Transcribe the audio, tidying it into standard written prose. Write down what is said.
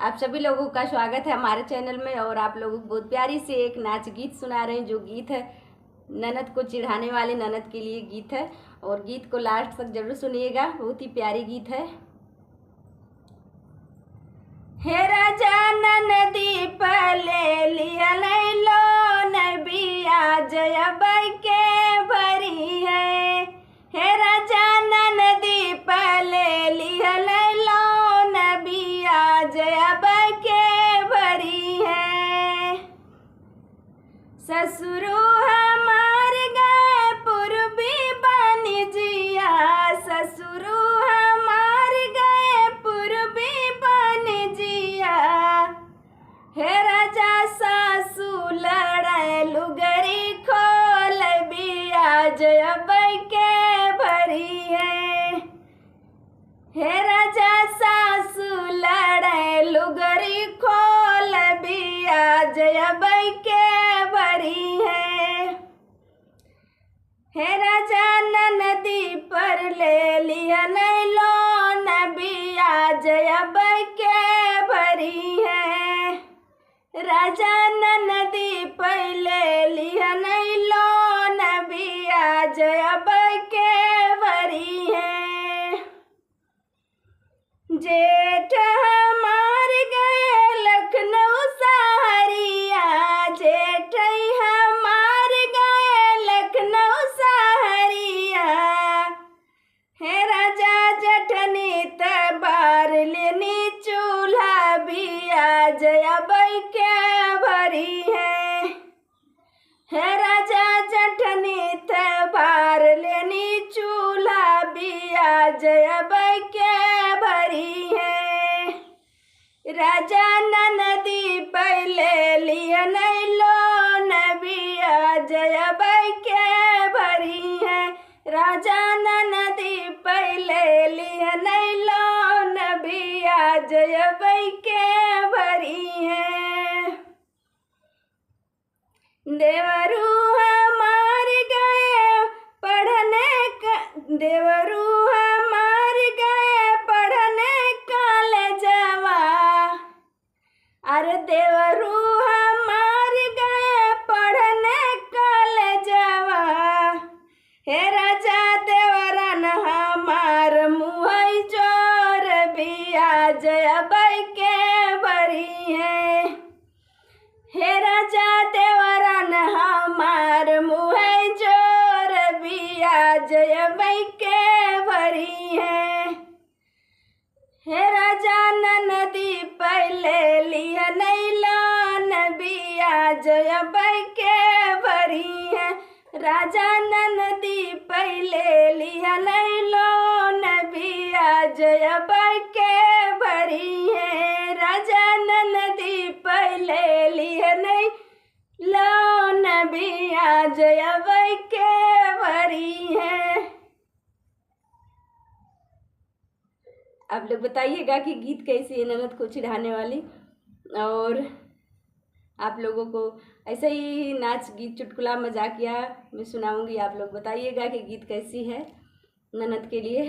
आप सभी लोगों का स्वागत है हमारे चैनल में। और आप लोगों को बहुत प्यारी से एक नाच गीत सुना रहे हैं, जो गीत है ननद को चिढ़ाने वाले ननद के लिए गीत है। और गीत को लास्ट तक जरूर सुनिएगा, बहुत ही प्यारी गीत है। हे राजा ननदी पले लिया लो नबिया जया बाई के भरी है। हे राजा ननदी पले लिया लो नबिया जया बाई के भरी है। ससुरु हमार गए पूर्वी बनी जिया, ससुरु हमार गए पूर्वी बनी जिया। हे राजा सासू लड़ाए लुगरी खोल बिया जया बाई के भरी है। हे राजा सासू लड़ाए लुगरी खोल बिया जया बाई के भरी है। हे राजा ननदी पर ले लिया लो नबिया जया बाई के भरी है। राजा ननदी पहले लिया लो नबिया जया बाई के भरी है। जेठ हमार गए लखनऊ सहरिया, जेठ हमार गए लखनऊ सहरिया। हे राजा जठनी तबार लेनी चूल्हा बिया जया बाई के भरी है। हे राजा जठनी तबार लेनी चूल्हा बिया जया बाई के भरी है। राजा ननदी पहले लिया लो नबिया जया बाई के भरी है। राजा ननदी पहले लिया लो नबिया जया बाई के भरी है। देवरू हमार गए पढ़ने का, देवरू हमार गए पढ़ने कॉलेजवा। अरे देवरू हमार गए पढ़ने कॉलेजवा। हे राजा देवरन हमार मुहई जोर बिया जया बाई के भरी है। हे राजा देवरन हमार मुहई जोर बिया जया बाई के भरी है। हे राजा ननदी पहले लिया लो नबिया जया बाई के भरी है। राजा ननदी पहले लिया लो नबिया जया बाई के भरी है। राजा ननदी पहले लिया लो नबिया जया बाई के भरी है। आप लोग बताइएगा कि गीत कैसी है ननद को चिढ़ाने वाली। और आप लोगों को ऐसे ही नाच गीत चुटकुला मजाकिया मैं सुनाऊंगी। आप लोग बताइएगा कि गीत कैसी है ननद के लिए।